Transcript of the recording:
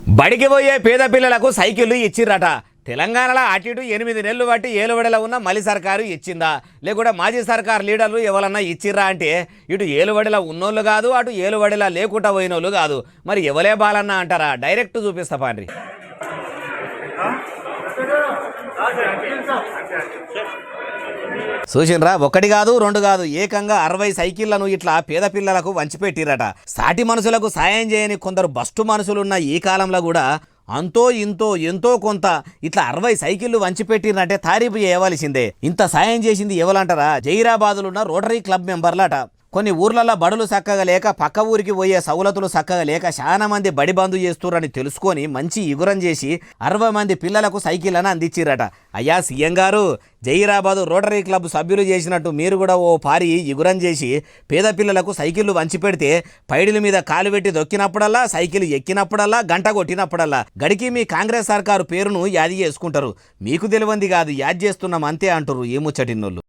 బడికి పోయే పేద పిల్లలకు సైకిళ్ళు ఇచ్చిర్రట. తెలంగాణలో అటు ఇటు 8 నెలలు బట్టి ఏలుబడిలో ఉన్న మలి సర్కారు ఇచ్చిందా, లేకుంటే మాజీ సర్కారు లీడర్లు ఎవరన్నా ఇచ్చిర్రా అంటే ఇటు ఏలుబడిలో ఉన్నోళ్ళు కాదు, అటు ఏలుబడిలో లేకుండా పోయినోళ్ళు కాదు. మరి ఎవలే బాలన్నా అంటారా? డైరెక్ట్ చూపిస్తా పాండ్రి. చూసినరా, ఒకటి కాదు రెండు కాదు, ఏకంగా 60 సైకిళ్లను ఇట్లా పేద పిల్లలకు వంచిపెట్టిరట. సాటి మనుషులకు సాయం చేయని కొందరు బస్టు మనుషులున్న ఈ కాలంలో కూడా అంతో ఇంతో ఎంతో కొంత ఇట్లా 60 సైకిళ్లు వంచిపెట్టిరంటే తారీఫు చేయవలసిందే. ఇంత సాయం చేసింది ఎవలంటారా? జైరాబాదులున్న రోటరీ క్లబ్ మెంబర్లట. కొన్ని ఊర్లలో బడులు చక్కగా లేక పక్క ఊరికి పోయే సౌలతులు చక్కగా లేక చాలా మంది బడి బంద్ చేస్తున్నారని తెలుసుకొని మంచి ఇగురం చేసి 60 మంది పిల్లలకు సైకిళ్లను అందించిరట. అయ్యా సీఎం గారు, జైరాబాదు రోటరీ క్లబ్ సభ్యులు చేసినట్టు మీరు కూడా ఓ పారి ఇగురం చేసి పేద పిల్లలకు సైకిళ్లు వంచి పెడితే పైడిల మీద కాలు పెట్టి దొక్కినప్పుడల్లా, సైకిల్ ఎక్కినప్పుడల్లా, గంట కొట్టినప్పుడల్లా గడికి మీ కాంగ్రెస్ సర్కారు పేరును యాది చేసుకుంటారు. మీకు తెలియంది కాదు, యాద్ చేస్తున్నాం అంతే అంటారు ఏ ముచ్చటిన్నోళ్ళు.